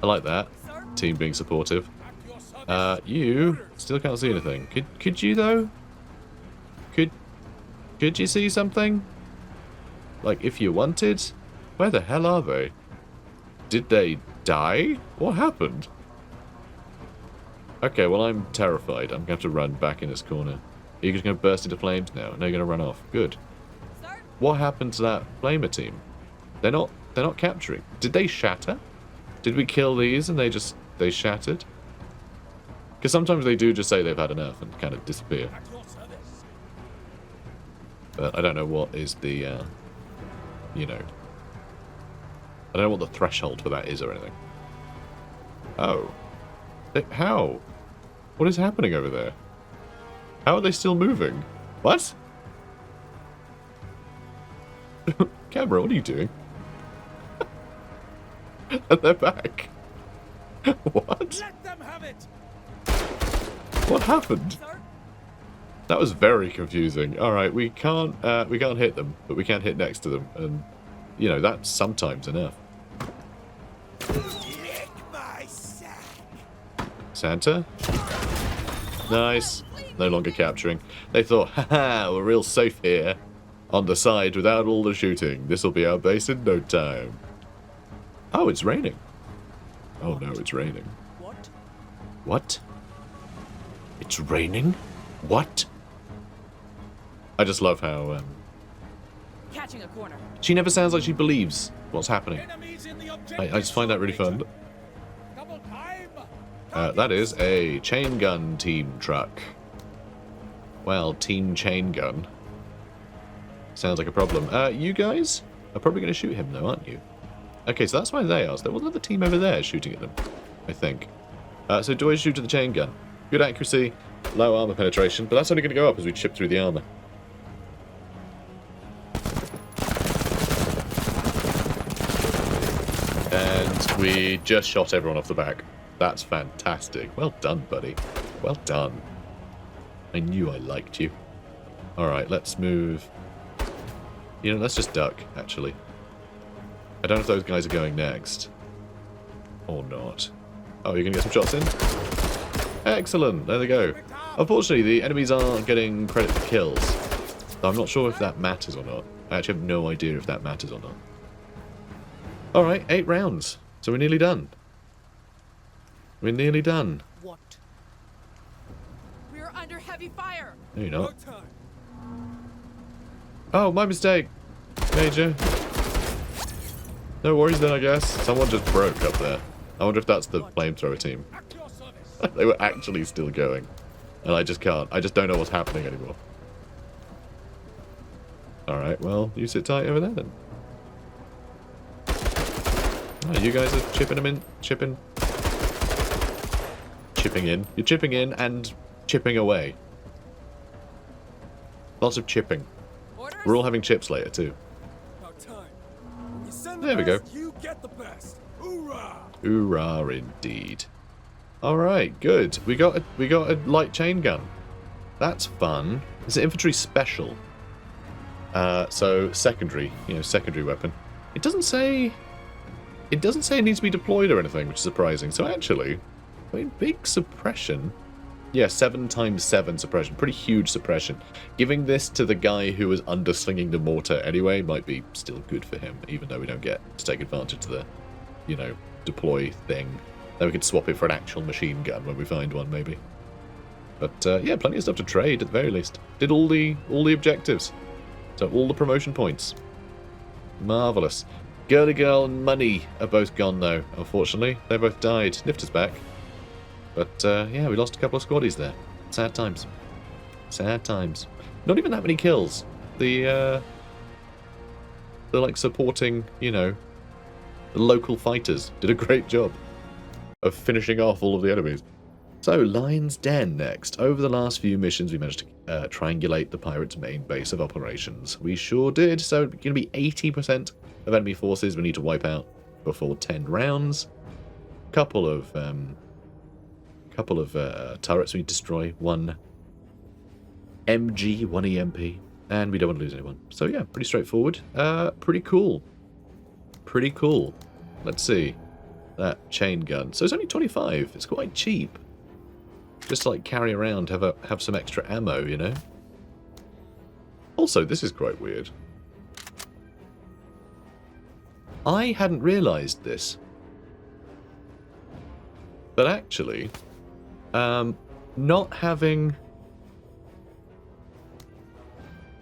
I like that. sir. Team being supportive. At your service. You still can't see anything. Could you though? Could you see something? Like if you wanted? Where the hell are they? Did they die? What happened? Okay, well I'm terrified. I'm gonna have to run back in this corner. Are you just gonna burst into flames now? No, you're gonna run off. Good. Sir. What happened to that flamer team? They're not capturing. Did they shatter? Did we kill these and they shattered? Because sometimes they do just say they've had enough and kind of disappear. At your service. But I don't know what is the, you know... I don't know what the threshold for that is or anything. Oh. How? What is happening over there? How are they still moving? What? Camera, what are you doing? And they're back. What? Let them have it. What happened? Sir. That was very confusing. All right, we can't hit them, but we can hit next to them, and you know that's sometimes enough. Lick my sack. Santa, nice. No longer capturing. They thought, haha, we're real safe here, on the side without all the shooting. This will be our base in no time. Oh, it's raining. Oh no, it's raining. What? What? It's raining? What? I just love how Catching a corner. she never sounds like she believes what's happening. Enemies in the I objective. just find that really fun. Double time. That is a chain gun team truck. Well, team chain gun. Sounds like a problem. You guys are probably going to shoot him though, aren't you? Okay, so that's why they are. So there was another team over there shooting at them, I think. So do I shoot at the chain gun? Good accuracy, low armor penetration, but that's only going to go up as we chip through the armor. And we just shot everyone off the back. That's fantastic. Well done, buddy. Well done. I knew I liked you. Alright, let's move. You know, let's just duck, actually. I don't know if those guys are going next. Or not. Oh, you're going to get some shots in? Excellent, there they go. Unfortunately, the enemies aren't getting credit for kills. So I'm not sure if that matters or not. I actually have no idea if that matters or not. Alright, 8 rounds. So we're nearly done. We're nearly done. What? We're under heavy fire. No, you're No not. time. Oh, my mistake, Major. No worries then, I guess. Someone just broke up there. I wonder if that's the flamethrower team. At your service. They were actually still going. And I just can't. I just don't know what's happening anymore. Alright, well, you sit tight over there then. Oh, you guys are chipping them in. Chipping in. You're chipping in and chipping away. Lots of chipping. Orders. We're all having chips later too. About time. When you send There the we go. best, you get the best. Hoorah! Hoorah indeed. Alright, good. We got a light chain gun. That's fun. It's an infantry special. So secondary, secondary weapon. It doesn't say it needs to be deployed or anything, which is surprising. So actually, I mean, big suppression. Yeah, 7 times 7 suppression. Pretty huge suppression. Giving this to the guy who was underslinging the mortar anyway might be still good for him, even though we don't get to take advantage of the, you know, deploy thing. Then we could swap it for an actual machine gun when we find one, maybe. But yeah, plenty of stuff to trade at the very least. Did all the objectives. So all the promotion points. Marvellous. Girly Girl and Money are both gone though, unfortunately. They both died. Nifter's back. But yeah, we lost a couple of squaddies there. Sad times. Sad times. Not even that many kills. The like supporting, you know, the local fighters did a great job of finishing off all of the enemies. So, Lion's Den next. Over the last few missions, we managed to triangulate the pirates' main base of operations. We sure did. So, it's going to be 80% of enemy forces we need to wipe out before 10 rounds. Couple of turrets we need to destroy. 1 MG, 1 EMP, and we don't want to lose anyone. So yeah, pretty straightforward. Pretty cool. Pretty cool. Let's see. That chain gun. So it's only 25. It's quite cheap. Just to like carry around, have some extra ammo, you know? Also, this is quite weird. I hadn't realised this. But actually, not having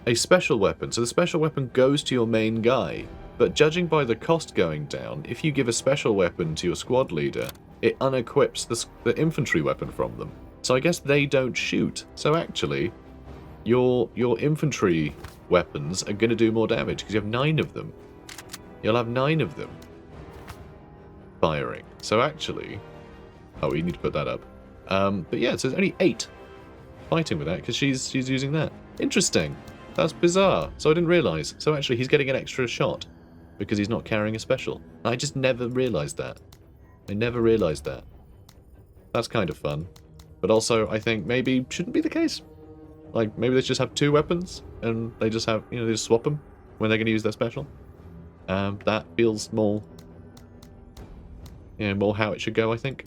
a special weapon. So the special weapon goes to your main guy. But judging by the cost going down, if you give a special weapon to your squad leader, it unequips the infantry weapon from them. So I guess they don't shoot. So actually, your infantry weapons are going to do more damage because you have 9 of them. You'll have 9 of them firing. So actually... Oh, we need to put that up. But yeah, so there's only 8 fighting with that because she's using that. Interesting. That's bizarre. So I didn't realise. So actually he's getting an extra shot because he's not carrying a special. I just never realised that. I never realised that. That's kind of fun. But also, I think maybe shouldn't be the case. Like, maybe they just have 2 weapons and they just have, you know, they just swap them when they're going to use their special. That feels more, you know, more how it should go, I think.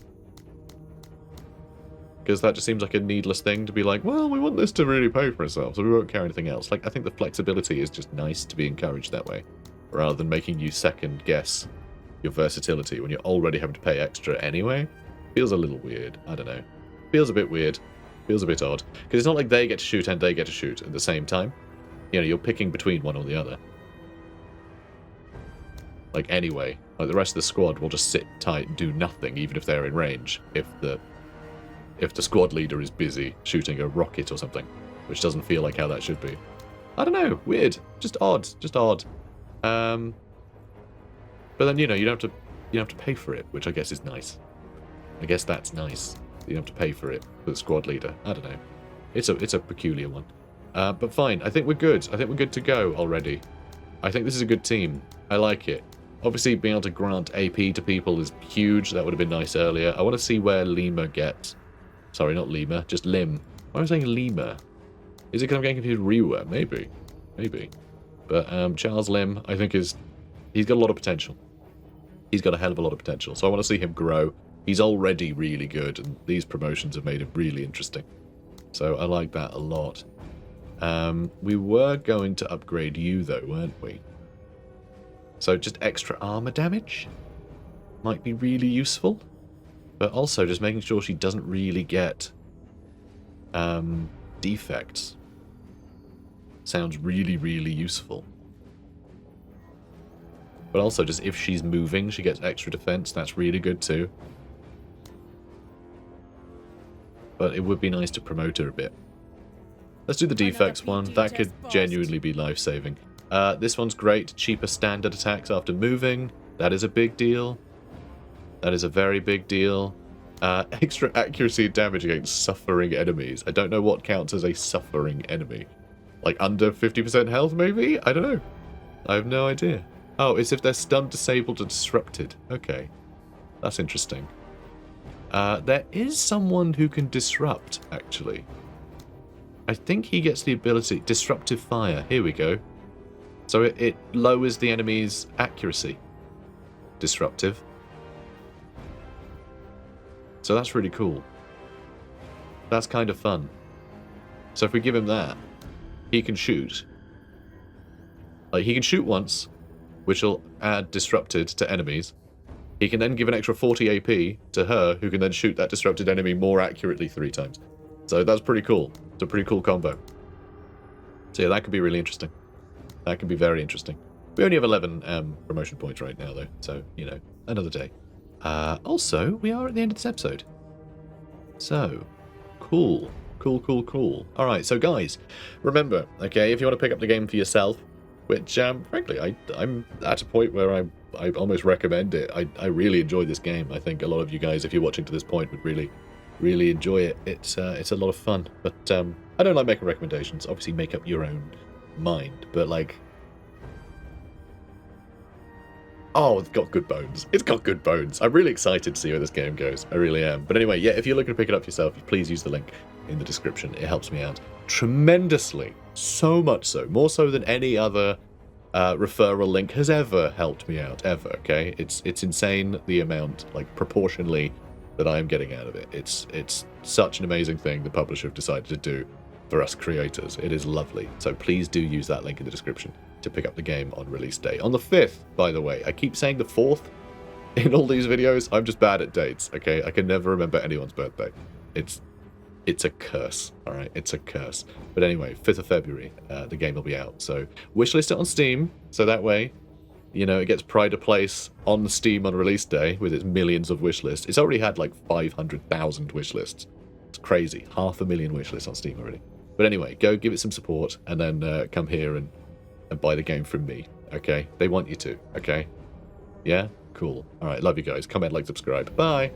Because that just seems like a needless thing to be like, well, we want this to really pay for itself, so we won't carry anything else. Like, I think the flexibility is just nice to be encouraged that way, rather than making you second guess your versatility when you're already having to pay extra anyway. Feels a little weird. I don't know. Feels a bit weird. Feels a bit odd. Because it's not like they get to shoot and they get to shoot at the same time. You know, you're picking between one or the other. Like, anyway, like the rest of the squad will just sit tight and do nothing, even if they're in range, if the squad leader is busy shooting a rocket or something, which doesn't feel like how that should be. I don't know, weird, just odd, just odd. But then, you know, you don't have to pay for it, which I guess is nice. I guess that's nice. You don't have to pay for it for the squad leader. I don't know. It's a peculiar one. But fine, I think we're good. I think we're good to go already. I think this is a good team. I like it. Obviously, being able to grant AP to people is huge. That would have been nice earlier. I want to see where Lima gets. Sorry, not Lima, just Lim. Why am I saying Lima? Is it because I'm getting confused with Rewa? Maybe. Maybe. But Charles Lim, I think he's got a lot of potential. He's got a hell of a lot of potential. So I want to see him grow. He's already really good, and these promotions have made him really interesting. So I like that a lot. We were going to upgrade you, though, weren't we? So just extra armor damage might be really useful. But also just making sure she doesn't really get defects. Sounds really, really useful. But also just if she's moving, she gets extra defense. That's really good too. But it would be nice to promote her a bit. Let's do the defects one. That could genuinely be life-saving. This one's great. Cheaper standard attacks after moving. That is a big deal. That is a very big deal. Extra accuracy and damage against suffering enemies. I don't know what counts as a suffering enemy. Like under 50% health, maybe? I don't know. I have no idea. Oh, it's if they're stunned, disabled, or disrupted. Okay. That's interesting. There is someone who can disrupt, actually. I think he gets the ability... Disruptive fire. Here we go. So it lowers the enemy's accuracy. Disruptive. So that's really cool. That's kind of fun. So if we give him that, he can shoot. Like, he can shoot once, which will add disrupted to enemies. He can then give an extra 40 AP to her, who can then shoot that disrupted enemy more accurately 3 times. So that's pretty cool. It's a pretty cool combo. So yeah, that could be really interesting. That could be very interesting. We only have 11 promotion points right now, though. So, you know, another day. Also, we are at the end of this episode. So, cool. Cool. Alright, so guys, remember, okay, if you want to pick up the game for yourself, which, frankly, I'm at a point where I almost recommend it. I really enjoy this game. I think a lot of you guys, if you're watching to this point, would really enjoy it. It's a lot of fun. But I don't like making recommendations. Obviously, make up your own mind. But, like... Oh, it's got good bones. It's got good bones. I'm really excited to see where this game goes. I really am. But anyway, yeah, if you're looking to pick it up yourself, please use the link in the description. It helps me out tremendously. So much so. More so than any other referral link has ever helped me out. Ever, okay? It's insane the amount, like, proportionally that I am getting out of it. It's such an amazing thing the publisher have decided to do for us creators. It is lovely. So please do use that link in the description to pick up the game on release day. On the 5th, by the way. I keep saying the 4th in all these videos. I'm just bad at dates, okay? I can never remember anyone's birthday. It's a curse, all right? It's a curse. But anyway, 5th of February, the game will be out. So wishlist it on Steam, so that way, you know, it gets pride of place on Steam on release day with its millions of wishlists. It's already had like 500,000 wishlists. It's crazy. 500,000 wishlists on Steam already. But anyway, go give it some support and then come here and buy the game from me, okay? They want you to, okay? Yeah? Cool. All right, love you guys. Comment, like, subscribe. Bye!